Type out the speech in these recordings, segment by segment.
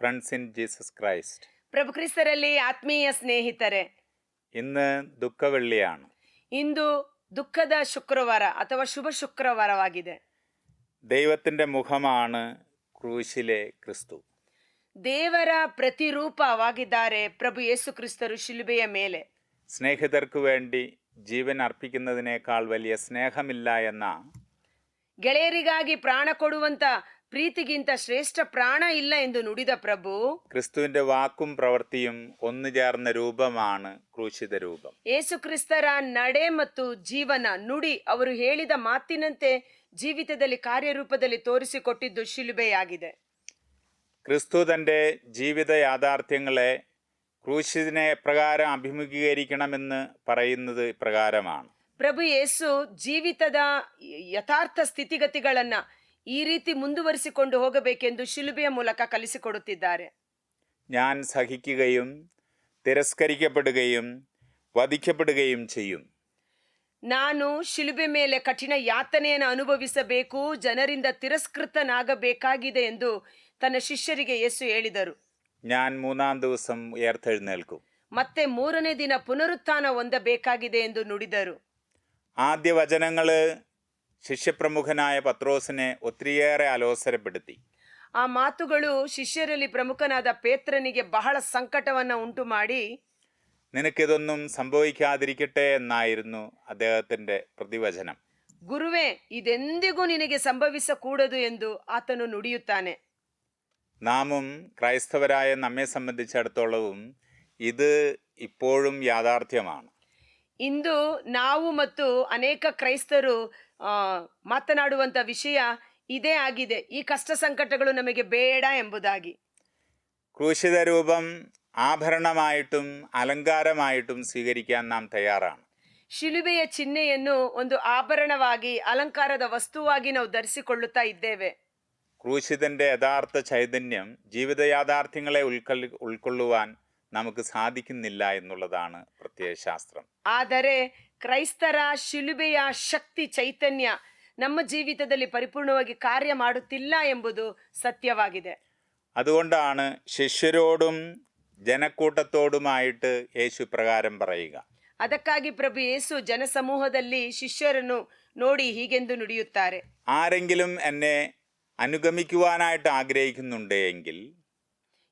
Friends in Jesus Christ. ಪ್ರಭು ಕ್ರಿಸ್ತರಲ್ಲಿ ಆತ್ಮೀಯ ಸ್ನೇಹಿತರೆ, ഇന്ന് ദുഃഖവെള്ളിയാണ്. ಇಂದು ದುಃಖದ ಶುಕ್ರವಾರ ಅಥವಾ ಶುಭ ಶುಕ್ರವಾರವಾಗಿದೆ. ദൈവത്തിൻ്റെ മുഖമാണ് ക്രൂശിലെ ക്രിസ്തു. ದೇವರ ಪ್ರತಿರೂಪವಾಗಿದ್ದಾರೆ ಪ್ರಭು ಯೇಸು ಕ್ರಿಸ್ತರು ಶಿಲುಬೆಯ ಮೇಲೆ. സ്നേഹിതർക്ക് വേണ്ടി ജീവൻ അർപ്പിക്കുന്നതിനേക്കാൾ വലിയ സ്നേഹമില്ല എന്ന, ಗೆಳೆಯರಿಗಾಗಿ ಪ್ರಾಣ ಕೊಡುವಂತ ಪ್ರೀತಿಗಿಂತ ಶ್ರೇಷ್ಠ ಪ್ರಾಣ ಇಲ್ಲ ಎಂದು ನುಡಿದ ಪ್ರಭು, ക്രിസ്തുവിൻ്റെ വാക്കും പ്രവൃത്തിയും ഒന്നു ചേർന്ന രൂപമാണ് ക്രൂശിത രൂപം. ಯೇಸು ಕ್ರಿಸ್ತರ ನಡೆ ಮತ್ತು ಜೀವನ, ನುಡಿ, ಅವರು ಹೇಳಿದ ಮಾತಿನಂತೆ ಜೀವಿತದಲ್ಲಿ ಕಾರ್ಯರೂಪದಲ್ಲಿ ತೋರಿಸಿಕೊಟ್ಟಿದ್ದು ಶಿಲುಬೆಯಾಗಿದೆ. ക്രിസ്തു തൻ്റെ ജീവിത യാഥാർത്ഥ്യങ്ങളെ ക്രൂശിനെ എപ്രകാരം അഭിമുഖീകരിക്കണമെന്ന് പറയുന്നത് ഇപ്രകാരമാണ്. ಪ್ರಭು ಯೇಸು ಜೀವಿತದ ಯಥಾರ್ಥ ಸ್ಥಿತಿಗತಿಗಳನ್ನ ಈ ರೀತಿ ಮುಂದುವರಿಸಿಕೊಂಡು ಹೋಗಬೇಕೆಂದು ಶಿಲುಬೆಯ ಮೂಲಕ ಕಲಿಸಿಕೊಡುತ್ತಿದ್ದಾರೆ. ഞാൻ സഹിക്കുകയും തിരസ്കരിക്കപ്പെടുകയും വധിക്കപ്പെടുകയും ചെയ്യും. ನಾನು ಶಿಲುಬೆ ಮೇಲೆ ಕಠಿಣ ಯಾತನೆಯನ್ನು ಅನುಭವಿಸಬೇಕು, ಜನರಿಂದ ತಿರಸ್ಕೃತನಾಗಬೇಕಾಗಿದೆ ಎಂದು ತನ್ನ ಶಿಷ್ಯರಿಗೆ ಯೇಸು ಹೇಳಿದರು. ഞാൻ 3-ാം ദിവസം ഉയർത്തെഴുന്നേൽക്കും. ಮತ್ತೆ 3ನೇ ದಿನ ಪುನರುತ್ಥಾನ ಹೊಂದಬೇಕಾಗಿದೆ ಎಂದು ನುಡಿದರು. ആദ്യ വചനങ്ങൾ ശിഷ്യപ്രമുഖനായ പത്രോസിനെ ഒത്തിരിയേറെ അലോസരപ്പെടുത്തി. ಆ ಮಾತುಗಳು ಶಿಷ್ಯರಲ್ಲಿ ಪ್ರಮುಖನಾದ ಪೇತ್ರನಿಗೆ ಬಹಳ ಸಂಕಟವನ್ನು ಉಂಟು ಮಾಡಿ, നിനക്കിതൊന്നും സംഭവിക്കാതിരിക്കട്ടെ എന്നായിരുന്നു അദ്ദേഹത്തിൻ്റെ പ്രതിവചനം. ಗುರುವೇ, ಇದೆಂದಿಗೂ ನಿನಗೆ ಸಂಭವಿಸಕೂಡದು ಎಂದು ಆತನು ನುಡಿಯುತ್ತಾನೆ. നാമും ക്രൈസ്തവരായ നമ്മെ സംബന്ധിച്ചിടത്തോളവും ഇത് ഇപ്പോഴും യാഥാർത്ഥ്യമാണ്. ಇಂದು ನಾವು ಮತ್ತು ಅನೇಕ ಕ್ರೈಸ್ತರು ಮಾತನಾಡುವಂಥ ವಿಷಯ ಇದೇ ಆಗಿದೆ. ಈ ಕಷ್ಟ ಸಂಕಟಗಳು ನಮಗೆ ಬೇಡ ಎಂಬುದಾಗಿ. ക്രൂശിത രൂപം ആഭരണമായിട്ടും അലങ്കാരമായിട്ടും സ്വീകരിക്കാൻ നാം തയ്യാറാണ്. ಶಿಲುಬೆಯ ಚಿಹ್ನೆಯನ್ನು ಒಂದು ಆಭರಣವಾಗಿ, ಅಲಂಕಾರದ ವಸ್ತುವಾಗಿ ನಾವು ಧರಿಸಿಕೊಳ್ಳುತ್ತಾ ಇದ್ದೇವೆ. ക്രൂശിതൻ്റെ യഥാർത്ഥ ചൈതന്യം ജീവിത യാഥാർത്ഥ്യങ്ങളെ ഉൾക്കൊള്ളുവാൻ നമുക്ക് സാധിക്കുന്നില്ല എന്നുള്ളതാണ് പ്രത്യയശാസ്ത്രം. ಆದರೆ ಕ್ರೈಸ್ತರ ಶಿಲುಬೆಯ ಶಕ್ತಿ, ಚೈತನ್ಯ ನಮ್ಮ ಜೀವಿತದಲ್ಲಿ ಪರಿಪೂರ್ಣವಾಗಿ ಕಾರ್ಯ ಮಾಡುತ್ತಿಲ್ಲ ಎಂಬುದು ಸತ್ಯವಾಗಿದೆ. അതുകൊണ്ടാണ് ശിഷ്യരോടും ജനക്കൂട്ടത്തോടുമായിട്ട് യേശു പ്രകാരം പറയുക. ಅದಕ್ಕಾಗಿ ಪ್ರಭು ಯೇಸು ಜನಸಮೂಹದಲ್ಲಿ ಶಿಷ್ಯರನ್ನು ನೋಡಿ ಹೀಗೆಂದು ನುಡಿಯುತ್ತಾರೆ. ആരെങ്കിലും എന്നെ അനുഗമിക്കുവാനായിട്ട് ആഗ്രഹിക്കുന്നുണ്ടെങ്കിൽ,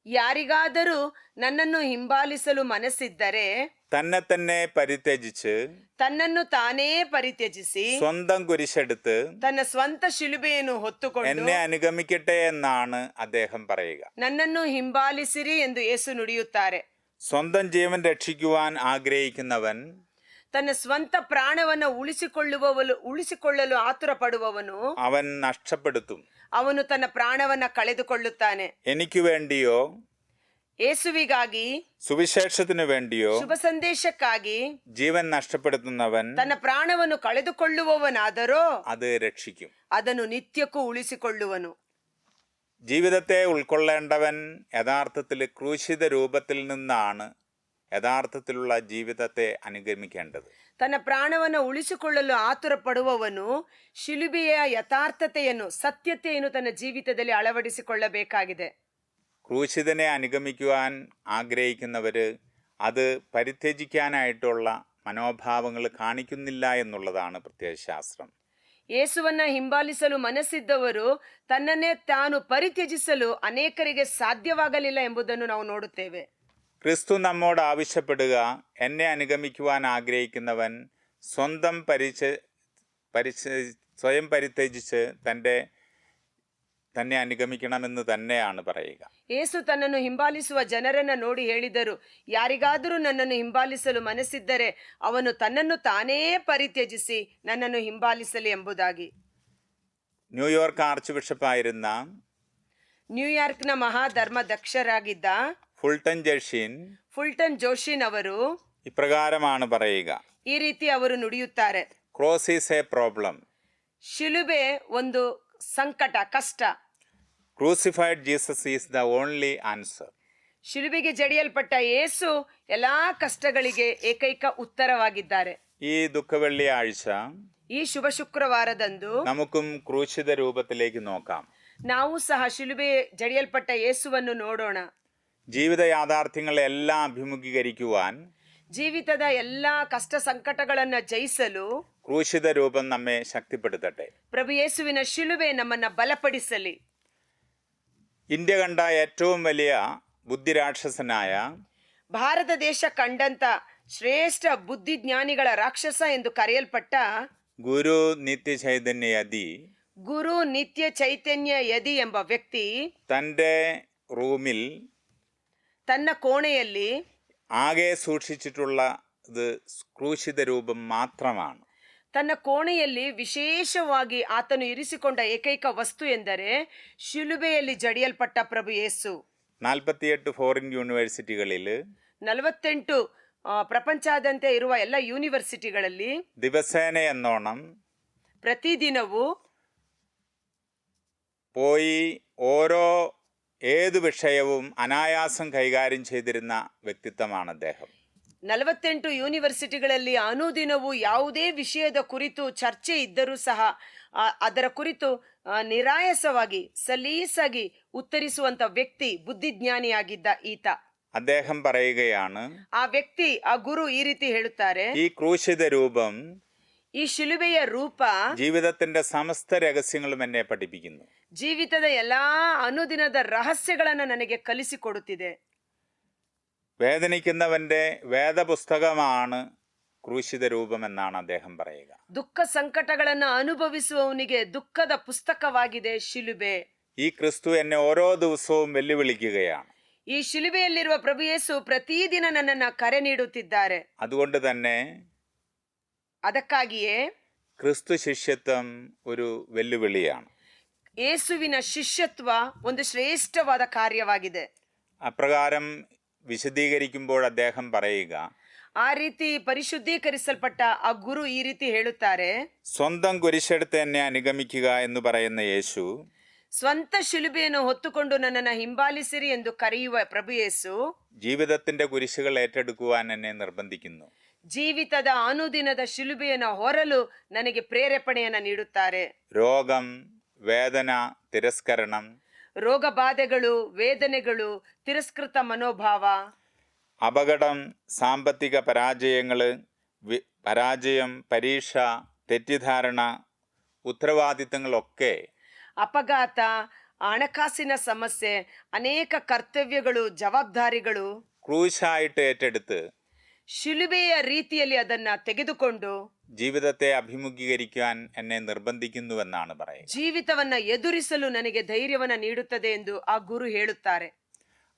ಯಾರಿಗಾದರೂ ನನ್ನನ್ನು ಹಿಂಬಾಲಿಸಲು ಮನಸ್ಸಿದ್ದರೆ, തന്നെ പരിത്യജിച്ച്, ತನ್ನನ್ನು ತಾನೇ ಪರಿತ್ಯಜಿಸಿ, സ്വന്തം കുരിശെടുത്ത് ತನ್ನ ಸ್ವಂತ ಶಿಲುಬೆಯನ್ನು ಹೊತ್ತುಕೊಂಡು എന്നെ അനുഗമിക്കട്ടെ എന്നാണ് അദ്ദേഹം പറയുക. ನನ್ನನ್ನು ಹಿಂಬಾಲಿಸಿರಿ ಎಂದು ಯೇಸು ನುಡಿಯುತ್ತಾರೆ. സ്വന്തം ജീവൻ രക്ഷിക്കുവാൻ ആഗ്രഹിക്കുന്നവൻ, ತನ್ನ ಸ್ವಂತ ಪ್ರಾಣವನ್ನು ಉಳಿಸಿಕೊಳ್ಳಲು ಆತುರ ಪಡುವವನು അവൻ നഷ്ടപ്പെടുത്തും. ಅವನು ತನ್ನ ಪ್ರಾಣವನ್ನ ಕಳೆದುಕೊಳ್ಳುತ್ತಾನೆ. എനിക്ക് വേണ്ടിയോ, ಯೇಸುವಿಗಾಗಿ, സുവിശേഷത്തിനു വേണ്ടിയോ ಶುಭ ಸಂದೇಶಕ್ಕಾಗಿ ജീവൻ നഷ്ടപ്പെടുത്തുന്നവൻ ತನ್ನ ಪ್ರಾಣವನ್ನು ಕಳೆದುಕೊಳ್ಳುವವನಾದರೋ അത് രക്ഷിക്കും. ಅದನ್ನು ನಿತ್ಯಕ್ಕೂ ಉಳಿಸಿಕೊಳ್ಳುವನು. ജീവിതത്തെ ഉൾക്കൊള്ളേണ്ടവൻ യഥാർത്ഥത്തിൽ ക്രൂശിത രൂപത്തിൽ നിന്നാണ് യഥാർത്ഥത്തിലുള്ള ജീവിതത്തെ അനുഗമിക്കേണ്ടത്. ತನ್ನ ಪ್ರಾಣವನ್ನು ಉಳಿಸಿಕೊಳ್ಳಲು ಆತುರ ಪಡುವವನು ಶಿಲುಬೆಯ ಯಥಾರ್ಥತೆಯನ್ನು, ಸತ್ಯತೆಯನ್ನು ತನ್ನ ಜೀವಿತದಲ್ಲಿ ಅಳವಡಿಸಿಕೊಳ್ಳಬೇಕಾಗಿದೆ. ക്രൂശിതനെ അനുഗമിക്കുവാൻ ആഗ്രഹിക്കുന്നവർ അത് പരിത്യജിക്കാനായിട്ടുള്ള മനോഭാവങ്ങൾ കാണിക്കുന്നില്ല എന്നുള്ളതാണ് പ്രത്യയശാസ്ത്രം. ಯೇಸುವನ್ನ ಹಿಂಬಾಲಿಸಲು ಮನಸ್ಸಿದ್ದವರು ತನ್ನನ್ನೇ ತಾನು ಪರಿತ್ಯಜಿಸಲು ಅನೇಕರಿಗೆ ಸಾಧ್ಯವಾಗಲಿಲ್ಲ ಎಂಬುದನ್ನು ನಾವು ನೋಡುತ್ತೇವೆ. ക്രിസ്തു നമ്മോട് ആവശ്യപ്പെടുക, എന്നെ അനുഗമിക്കുവാൻ ആഗ്രഹിക്കുന്നവൻ സ്വയം പരിത്യജിച്ച് തന്നെ അനുഗമിക്കണമെന്ന് തന്നെയാണ് പറയുക. ಯೇಸು ತನ್ನನ್ನು ಹಿಂಬಾಲಿಸುವ ಜನರನ್ನ ನೋಡಿ ಹೇಳಿದರು, ಯಾರಿಗಾದರೂ ನನ್ನನ್ನು ಹಿಂಬಾಲಿಸಲು ಮನಸ್ಸಿದ್ದರೆ ಅವನು ತನ್ನನ್ನು ತಾನೇ ಪರಿತ್ಯಜಿಸಿ ನನ್ನನ್ನು ಹಿಂಬಾಲಿಸಲಿ ಎಂಬುದಾಗಿ. ന്യൂയോർക്ക് ആർച്ച് ബിഷപ്പായിരുന്ന, ನ್ಯೂಯಾರ್ಕ್ನ ಮಹಾಧರ್ಮದಕ್ಷರಾಗಿದ್ದ ಫುಲ್ಟನ್ ಜೋಶಿನ್ ಅವರು ഇപ്രകാരമാണ് പറയുക. ಈ ರೀತಿ ಅವರು ನುಡಿಯುತ್ತಾರೆ, ക്രോസ് ഈസ് എ പ്രോബ്ലം. ಶಿಲುಬೆ ಒಂದು ಸಂಕಟ, ಕಷ್ಟ. Crucified Jesus is the only answer. ಶಿಲುಬೆಗೆ ಜಡಿಯಲ್ಪಟ್ಟ ಯೇಸು ಎಲ್ಲಾ ಕಷ್ಟಗಳಿಗೆ ಏಕೈಕ ಉತ್ತರವಾಗಿದ್ದಾರೆ. ഈ ദുഃഖവെള്ളിയാഴ്ച, ಈ ಶುಭ ಶುಕ್ರವಾರದಂದು നമുക്കും ക്രൂശിത രൂപത്തിലേക്ക് നോക്കാം. ನಾವು ಸಹ ಶಿಲುಬೆ ಜಡಿಯಲ್ಪಟ್ಟ ಯೇಸುವನ್ನು ನೋಡೋಣ. ജീവിത യാഥാർത്ഥ്യങ്ങളെല്ലാം അഭിമുഖീകരിക്കുവാൻ ಜೀವಿತದ ಎಲ್ಲಾ ಕಷ್ಟ ಸಂಕಟಗಳನ್ನ ಜಯಿಸಲು ക്രൂശിത രൂപം നമ്മെ ശക്തിപ്പെടുത്തട്ടെ. ಪ್ರಭು ಯೇಸುವಿನ ಶಿಲುಬೆ ನಮ್ಮನ್ನ ಬಲಪಡಿಸಲಿ. ഇന്ത്യ കണ്ട ഏറ്റവും വലിയ ബുദ്ധിരാക്ഷസനായ ಭಾರತ ದೇಶ ಕಂಡಂತ ಶ್ರೇಷ್ಠ ಬುದ್ಧಿಜ್ಞಾನಿಗಳ ರಾಕ್ಷಸ ಎಂದು ಕರೆಯಲ್ಪಟ್ಟ ഗുരു നിത്യചൈതന്യയതി ಗುರು ನಿತ್ಯ ಚೈತನ್ಯ ಯದಿ ಎಂಬ ವ್ಯಕ್ತಿ തൻ്റെ റൂമിൽ ತನ್ನ ಕೋಣೆಯಲ್ಲಿ ആകെ സൂക്ഷിച്ചിട്ടുള്ളത് ക്രൂശിത രൂപം മാത്രമാണ്. ತನ್ನ ಕೋಣೆಯಲ್ಲಿ ವಿಶೇಷವಾಗಿ ಆತನು ಇರಿಸಿಕೊಂಡ ಏಕೈಕ ವಸ್ತು ಎಂದರೆ ಶಿಲುಬೆಯಲ್ಲಿ ಜಡಿಯಲ್ಪಟ್ಟ ಪ್ರಭು ಯೇಸು. 48 ഫോറിൻ യൂണിവേഴ്സിറ്റികളിൽ 48 ಪ್ರಪಂಚಾದ್ಯಂತ ಇರುವ ಎಲ್ಲ ಯೂನಿವರ್ಸಿಟಿಗಳಲ್ಲಿ ദിവസേന എന്നോണം ಪ್ರತಿದಿನವೂ പോയി ഏത് വിഷയവും അനായാസം കൈകാര്യം ചെയ്തിരുന്ന വ്യക്തിത്വമാണ് അദ്ദേഹം. 48 ಯೂನಿವರ್ಸಿಟಿಗಳಲ್ಲಿ ಅನುದಿನವೂ ಯಾವುದೇ ವಿಷಯದ ಕುರಿತು ಚರ್ಚೆ ಇದ್ದರೂ ಸಹ ಅದರ ಕುರಿತು ನಿರಾಯಸವಾಗಿ ಸಲೀಸಾಗಿ ಉತ್ತರಿಸುವಂತ ವ್ಯಕ್ತಿ, ಬುದ್ಧಿಜ್ಞಾನಿಯಾಗಿದ್ದ ಈತ. അദ്ദേഹം പറയുകയാണ്, ಆ ವ್ಯಕ್ತಿ, ಆ ಗುರು ಈ ರೀತಿ ಹೇಳುತ್ತಾರೆ, ഈ ക്രൂശിത രൂപം ಈ ಶಿಲುಬೆಯ ರೂಪ ജീവിതത്തിന്റെ സമസ്ത രഹസ്യങ്ങളും എന്നെ പഠിപ്പിക്കുന്നു. ಜೀವಿತದ ಎಲ್ಲಾ ಅನುದಿನದ ರಹಸ್ಯಗಳನ್ನ ನನಗೆ ಕಲಿಸಿಕೊಡುತ್ತಿದೆ. വേദനിക്കുന്നവന്റെ വേദപുസ്തകമാണ് ക്രൂശിത രൂപം എന്നാണ് അദ്ദേഹം പറയുക. ದುಃಖ ಸಂಕಟಗಳನ್ನ ಅನುಭವಿಸುವವನಿಗೆ ದುಃಖದ ಪುಸ್ತಕವಾಗಿದೆ ಶಿಲುಬೆ. ഈ ക്രിസ്തു എന്നെ ഓരോ ദിവസവും വെല്ലുവിളിക്കുകയാണ്. ಈ ಶಿಲುಬೆಯಲ್ಲಿರುವ ಪ್ರಭು ಯೇಸು ಪ್ರತಿದಿನ ನನ್ನನ್ನ ಕರೆ ನೀಡುತ್ತಿದ್ದಾರೆ. അതുകൊണ്ട് തന്നെ ಅದಕ್ಕಾಗಿಯೇ ക്രിസ്തു ശിഷ്യത്വം ഒരു വെല്ലുവിളിയാണ്. ಯೇಸುವಿನ ಶಿಷ್ಯತ್ವ ಒಂದು ಶ್ರೇಷ್ಠವಾದ ಕಾರ್ಯವಾಗಿದೆ. അപ്രകാരം വിശദീകരിക്കുമ്പോൾ അദ്ദേഹം പറയുക, ಆ ರೀತಿ ಪರಿಶುದ್ಧೀಕರಿಸಲ್ಪಟ್ಟ ಆ ಗುರು ಈ ರೀತಿ ಹೇಳುತ್ತಾರೆ, സ്വന്തം കുരിശെടുത്ത് എന്നെ അനുഗമിക്കുക എന്ന് പറയുന്ന യേശു ಸ್ವಂತ ಶಿಲುಬೆಯನ್ನು ಹೊತ್ತುಕೊಂಡು ನನ್ನನ್ನು ಹಿಂಬಾಲಿಸಿರಿ ಎಂದು ಕರೆಯುವ ಪ್ರಭು ಯೇಸು ജീവിതത്തിന്റെ കുരിശുകൾ ഏറ്റെടുക്കുവാൻ എന്നെ നിർബന്ധിക്കുന്നു. ಜೀವಿತದ ಅನುದಿನದ ಶಿಲುಬೆಯನ್ನು ಹೊರಲು ನನಗೆ ಪ್ರೇರೇಪಣೆಯನ್ನು ನೀಡುತ್ತಾರೆ. രോഗം, വേദന, തിരസ്കരണം, ರೋಗ ಬಾಧೆಗಳು, ವೇದನೆಗಳು, ತಿರಸ್ಕೃತ ಮನೋಭಾವ, അപകടം, സാമ്പത്തിക പരാജയം, പരീക്ഷ, തെറ്റിദ്ധാരണ, ഉത്തരവാദിത്തങ്ങളൊക്കെ ಅಪಘಾತ, ಹಣಕಾಸಿನ ಸಮಸ್ಯೆ, ಅನೇಕ ಕರ್ತವ್ಯಗಳು, ಜವಾಬ್ದಾರಿಗಳು ക്രൂശായിട്ട് ഏറ്റെടുത്ത് ಶಿಲುಬೆಯ ರೀತಿಯಲ್ಲಿ ಅದನ್ನ ತೆಗೆದುಕೊಂಡು ജീവിതത്തെ അഭിമുഖീകരിക്കാൻ എന്നെ നിർബന്ധിക്കുന്നുവെന്നാണ് പറയുന്നത്. ಜೀವಿತವನ್ನ ಎದುರಿಸಲು ನನಗೆ ಧೈರ್ಯವನ್ನ ನೀಡುತ್ತದೆ ಎಂದು ಆ ಗುರು ಹೇಳುತ್ತಾರೆ.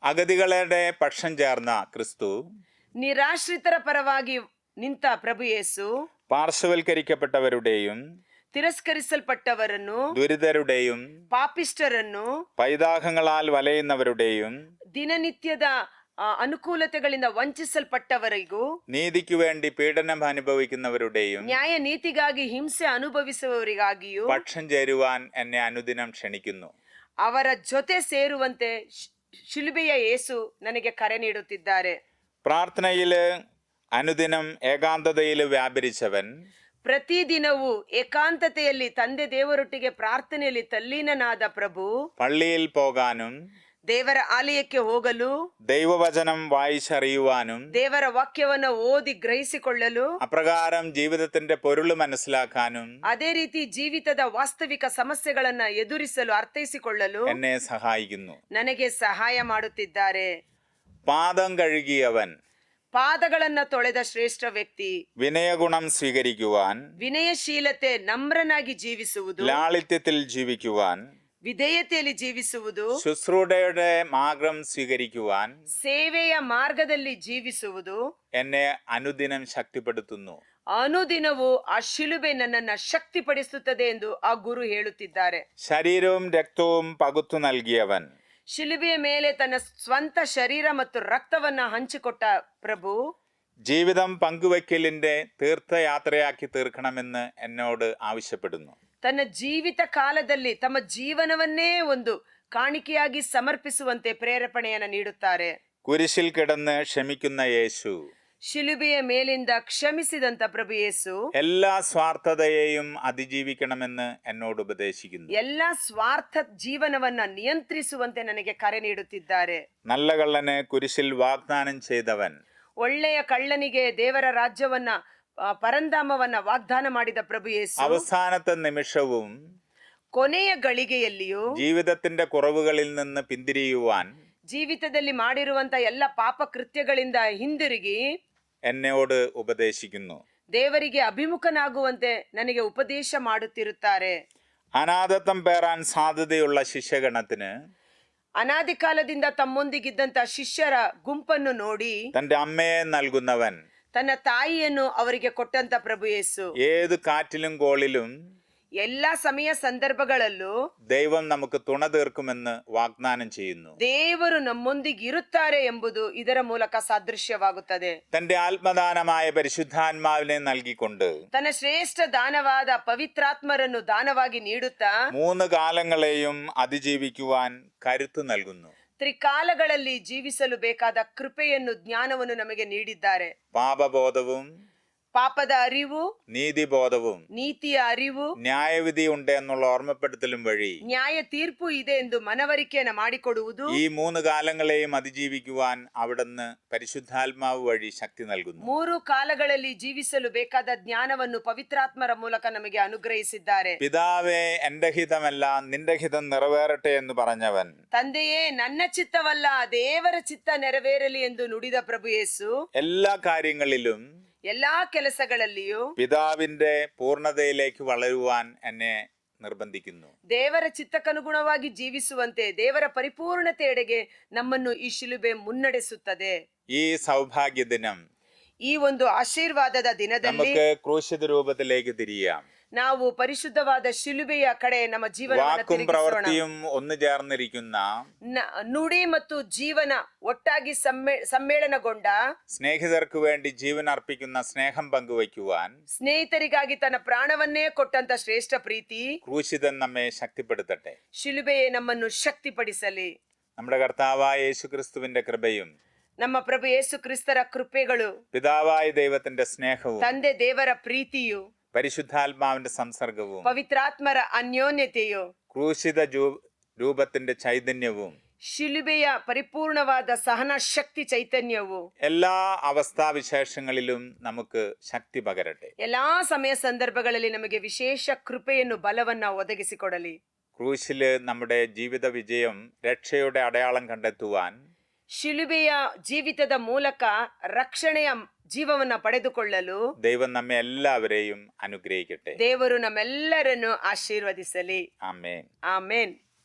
അഗതികളുടെ പക്ഷം ചേർന്ന ക്രിസ്തു ನಿರಾಶ್ರಿತರ ಪರವಾಗಿ ನಿಂತ ಪ್ರಭು ಯೇಸು പാർശ്വവൽക്കരിക്കപ്പെട്ടവരുടെയും ತಿರಸ್ಕರಿಸಲ್ಪಟ್ಟವರನ್ನು, ദുരിതരുടെയും ಪಾಪಿಷ್ಟರನ್ನು, പൈതാഹങ്ങളാൽ വലയുന്നവരുടെയും ದಿನನಿತ್ಯದ ಅನುಕೂಲತೆಗಳಿಂದ ವಂಚಿಸಲ್ಪಟ್ಟವರಿಗೂ, നീതിക്കു വേണ്ടി പീഡനം അനുഭവിക്കുന്നവരുടെയും ನ್ಯಾಯ ನೀತಿಗಾಗಿ ಹಿಂಸೆ ಅನುಭವಿಸುವವರಿಗಾಗಿಯೂ പക്ഷം ചേരുവാൻ എന്നെ അനുദിനം ക്ഷണിക്കുന്നു. ಅವರ ಜೊತೆ ಸೇರುವಂತೆ ಶಿಲುಬೆಯ ಯೇಸು ನನಗೆ ಕರೆ ನೀಡುತ್ತಿದ್ದಾರೆ. പ്രാർത്ഥനയില് അനുദിനം ഏകാന്തതയിൽ വ്യാപരിച്ചവൻ ಪ್ರತಿದಿನವೂ ಏಕಾಂತತೆಯಲ್ಲಿ ತಂದೆ ದೇವರೊಟ್ಟಿಗೆ ಪ್ರಾರ್ಥನೆಯಲ್ಲಿ ತಲ್ಲೀನನಾದ ಪ್ರಭು പള്ളിയിൽ പോകാനും ದೇವರ ಆಲಯಕ್ಕೆ ಹೋಗಲು, ദൈവവചനം വായിച്ചറിയുവാനും ದೇವರ ವಾಕ್ಯವನ್ನು ಓದಿ ಗ್ರಹಿಸಿಕೊಳ್ಳಲು, അപ്രകാരം ജീവിതത്തിന്റെ പൊരുള് മനസ്സിലാക്കാനും ಅದೇ ರೀತಿ ಜೀವಿತದ ವಾಸ್ತವಿಕ ಸಮಸ್ಯೆಗಳನ್ನ ಎದುರಿಸಲು, ಅರ್ಥೈಸಿಕೊಳ್ಳಲು എന്നെ സഹായിക്കുന്നു. ನನಗೆ ಸಹಾಯ ಮಾಡುತ್ತಿದ್ದಾರೆ. പാദം കഴുകിയവൻ ಪಾದಗಳನ್ನ ತೊಳೆದ ಶ್ರೇಷ್ಠ ವ್ಯಕ್ತಿ, വിനയഗുണം സ്വീകരിക്കുവാൻ, ವಿನಯಶೀಲತೆ, ನಮ್ರನಾಗಿ ಜೀವಿಸುವುದು, ലാളിത്യത്തിൽ ജീവിക്കുവാൻ, ವಿಧೇಯತೆಯಲ್ಲಿ ಜೀವಿಸುವುದು, ശുശ്രൂഷയുടെ മാർഗം സ്വീകരിക്കുവാൻ ಸೇವೆಯ ಮಾರ್ಗದಲ್ಲಿ ಜೀವಿಸುವುದು എന്നെ അനുദിനം ശക്തിപ്പെടുത്തുന്നു. ಅನುದಿನವೂ ಆ ಶಿಲುಬೆ ನನ್ನನ್ನ ಶಕ್ತಿಪಡಿಸುತ್ತದೆ ಎಂದು ಆ ಗುರು ಹೇಳುತ್ತಿದ್ದಾರೆ. ശരീരവും രക്തവും പകുത്തു നൽകിയവൻ, ಶಿಲುಬೆಯ ಮೇಲೆ ತನ್ನ ಸ್ವಂತ ಶರೀರ ಮತ್ತು ರಕ್ತವನ್ನ ಹಂಚಿಕೊಟ್ಟ ಪ್ರಭು ജീവിതം പങ്കുവയ്ക്കലിന്റെ തീർത്ഥയാത്രയാക്കി തീർക്കണമെന്ന് എന്നോട് ആവശ്യപ്പെടുന്നു. ತನ್ನ ಜೀವಿತ ಕಾಲದಲ್ಲಿ ತಮ್ಮ ಜೀವನವನ್ನೇ ಒಂದು ಕಾಣಿಕೆಯಾಗಿ ಸಮರ್ಪಿಸುವಂತೆ ಪ್ರೇರೇಪಣೆಯನ್ನು ನೀಡುತ್ತಾರೆ. കുരിശിൽ കിടന്ന് ക്ഷമിക്കുന്ന യേശു ಶಿಲುಬೆಯ ಮೇಲಿಂದ ಕ್ಷಮಿಸಿದಂತ ಪ್ರಭು ಯೇಸು എല്ലാ സ്വാർത്ഥതയെയും അതിജീവിക്കണമെന്ന് എന്നോട് ഉപദേശിക്കുന്നു. ಎಲ್ಲ ಸ್ವಾರ್ಥ ಜೀವನವನ್ನ ನಿಯಂತ್ರಿಸುವಂತೆ ನನಗೆ ಕರೆ ನೀಡುತ್ತಿದ್ದಾರೆ. നല്ല കള്ളന് കുരിശിൽ വാഗ്ദാനം ചെയ്തവൻ ಒಳ್ಳೆಯ ಕಳ್ಳನಿಗೆ ದೇವರ ರಾಜ್ಯವನ್ನ ಪರಂಧಾಮವನ್ನ ವಾಗ್ದಾನ ಮಾಡಿದ ಪ್ರಭು ಯೇಸು അവസാനത്തെ നിമിഷവും ಕೊನೆಯ ಗಳಿಗೆಯಲ್ಲಿಯೂ ജീവിതത്തിന്റെ കുറവുകളിൽ നിന്ന് പിന്തിരിയുവാൻ ಜೀವಿತದಲ್ಲಿ ಮಾಡಿರುವಂತ ಎಲ್ಲ ಪಾಪ ಕೃತ್ಯಗಳಿಂದ ಹಿಂದಿರುಗಿ എന്നോട് ഉപദേശിക്കുന്നു. ದೇವರಿಗೆ ಅಭಿಮುಖನಾಗುವಂತೆ ನನಗೆ ಉಪದೇಶ ಮಾಡುತ್ತಿರುತ್ತಾರೆ. അനാഥത്വം പേറാൻ സാധ്യതയുള്ള ശിഷ്യഗണത്തിന് ಅನಾದಿ ಕಾಲದಿಂದ ತಮ್ಮೊಂದಿಗಿದ್ದಂತ ಶಿಷ್ಯರ ಗುಂಪನ್ನು ನೋಡಿ തന്റെ അമ്മയെ നൽകുന്നവൻ ತನ್ನ ತಾಯಿಯನ್ನು ಅವರಿಗೆ ಕೊಟ್ಟಂತ ಪ್ರಭು ಯೇಸು ഏത് കാറ്റിലും കോളിലും ಎಲ್ಲಾ ಸಮಯ ಸಂದರ್ಭಗಳಲ್ಲೂ ദൈവം നമുക്ക് തുണ തീർക്കുമെന്ന് വാഗ്ദാനം ചെയ്യുന്നു. ದೇವರು ನಮ್ಮೊಂದಿಗೆ ಇರುತ್ತಾರೆ ಎಂಬುದು ಇದರ ಮೂಲಕ ಸಾದೃಶ್ಯವಾಗುತ್ತದೆ. തന്റെ ആത്മദാനമായ പരിശുദ്ധാത്മാവിനെ നൽകിക്കൊണ്ട് ತನ್ನ ಶ್ರೇಷ್ಠ ದಾನವಾದ ಪವಿತ್ರಾತ್ಮರನ್ನು ದಾನವಾಗಿ ನೀಡುತ್ತಾ 3 കാലങ്ങളെയും അതിജീവിക്കുവാൻ കരുത്ത് നൽകുന്നു. ತ್ರಿಕಾಲಗಳಲ್ಲಿ ಜೀವಿಸಲು ಬೇಕಾದ ಕೃಪೆಯನ್ನು ಜ್ಞಾನವನ್ನು ನಮಗೆ ನೀಡಿದ್ದಾರೆ. പാപബോധവും ಪಾಪದ ಅರಿವು, നീതിബോധവും ನೀತಿಯ ಅರಿವು, ന്യായവിധി ഉണ്ട് എന്നുള്ള ഓർമ്മപ്പെടുത്തലും വഴി ನ್ಯಾಯ ತೀರ್ಪು ಇದೆ ಎಂದು ಮನವರಿಕೆಯನ್ನು ಮಾಡಿಕೊಡುವುದು ഈ 3 കാലങ്ങളെയും അതിജീവിക്കുവാൻ അവിടുന്ന് പരിശുദ്ധാത്മാവ് വഴി ശക്തി നൽകുന്നു. 3 ಕಾಲಗಳಲ್ಲಿ ಜೀವಿಸಲು ಬೇಕಾದ ಜ್ಞಾನವನ್ನು ಪವಿತ್ರಾತ್ಮರ ಮೂಲಕ ನಮಗೆ ಅನುಗ್ರಹಿಸಿದ್ದಾರೆ. പിതാവേ എന്റെ ഹിതമല്ല നിന്റെ ഹിതം നിറവേറട്ടെ എന്ന് പറഞ്ഞവൻ ತಂದೆಯೇ ನನ್ನ ಚಿತ್ತವಲ್ಲ ದೇವರ ಚಿತ್ತ ನೆರವೇರಲಿ ಎಂದು ನುಡಿದ ಪ್ರಭು ಯೇಸು എല്ലാ കാര്യങ്ങളിലും ಎಲ್ಲಾ ಕೆಲಸಗಳಲ್ಲಿಯೂ പിതാവിന്റെ പൂർണ്ണതയിലേക്ക് വളരുവാൻ എന്നെ നിർബന്ധിക്കുന്നു. ದೇವರ ಚಿತ್ತಕ್ಕನುಗುಣವಾಗಿ ಜೀವಿಸುವಂತೆ ದೇವರ ಪರಿಪೂರ್ಣತೆಯೆಡೆಗೆ ನಮ್ಮನ್ನು ಈ ಶಿಲುಬೆ ಮುನ್ನಡೆಸುತ್ತದೆ. ഈ സൗഭാഗ്യ ദിനം ಈ ಒಂದು ಆಶೀರ್ವಾದದ ದಿನದಲ್ಲಿ നമുക്ക് ക്രൂശിത രൂപത്തിലേക്ക് തിരിയാം. ನಾವು ಪರಿಶುದ್ಧವಾದ ಶಿಲುಬೆಯ ಕಡೆ ನಮ್ಮ ಜೀವನವನ್ನು വാക്കും ತಿರುಗಿಸೋಣ. പ്രവൃത്തിയും ഒന്നു ചേർന്നിരിക്കുന്ന ನುಡಿ ಮತ್ತು ಜೀವನ ಒಟ್ಟಾಗಿ ಸಮ್ಮೇಳನಗೊಂಡ സ്നേഹിതർക്ക് വേണ്ടി ജീവൻ അർപ്പിക്കുന്ന സ്നേഹം പങ്കുവയ്ക്കുവാൻ ಸ್ನೇಹಿತರಿಗಾಗಿ ತನ್ನ ಪ್ರಾಣವನ್ನೇ ಕೊಟ್ಟಂತ ಶ್ರೇಷ್ಠ ಪ್ರೀತಿ ക്രൂശിതൻ നമ്മെ ശക്തിപ്പെടുത്തട്ടെ. ಶಿಲುಬೆಯೇ ನಮ್ಮನ್ನು ಶಕ್ತಿಪಡಿಸಲಿ. നമ്മുടെ കർത്താവായ യേശുക്രിസ്തുവിന്റെ കൃപയും ನಮ್ಮ ಪ್ರಭು ಯೇಸು ಕ್ರಿಸ್ತರ ಕೃಪೆಗಳು, പിതാവായ ദൈവത്തിന്റെ സ്നേഹവും ತಂದೆ ದೇವರ ಪ್ರೀತಿಯು, പരിശുദ്ധാത്മാവിന്റെ സംസർഗവും ಪವಿತ್ರಾತ್ಮರ ಅನ್ಯೋನ್ಯತೆಯು, ക്രൂശിത രൂപത്തിന്റെ ചൈതന്യവും ಶಿಲುಬೆಯ ಪರಿಪೂರ್ಣವಾದ ಸಹನ ಶಕ್ತಿ ಚೈತನ್ಯವು എല്ലാ അവസ്ഥാവിശേഷങ്ങളിലും നമുക്ക് ശക്തി പകരട്ടെ. ಎಲ್ಲಾ ಸಮಯ ಸಂದರ್ಭಗಳಲ್ಲಿ ನಮಗೆ ವಿಶೇಷ ಕೃಪೆಯನ್ನು ಬಲವನ್ನ ಒದಗಿಸಿಕೊಡಲಿ. ക്രൂശില് നമ്മുടെ ജീവിത വിജയം രക്ഷയുടെ അടയാളം കണ്ടെത്തുവാൻ ಶಿಲುಬೆಯ ಜೀವಿತದ ಮೂಲಕ ರಕ್ಷಣೆಯ ಜೀವವನ್ನ ಪಡೆದುಕೊಳ್ಳಲು ദൈവം നമ്മെ എല്ലാവരെയും അനുഗ്രഹിക്കട്ടെ. ದೇವರು ನಮ್ಮೆಲ್ಲರನ್ನು ಆಶೀರ್ವದಿಸಲಿ. ആമേൻ. ಆಮೇನ್.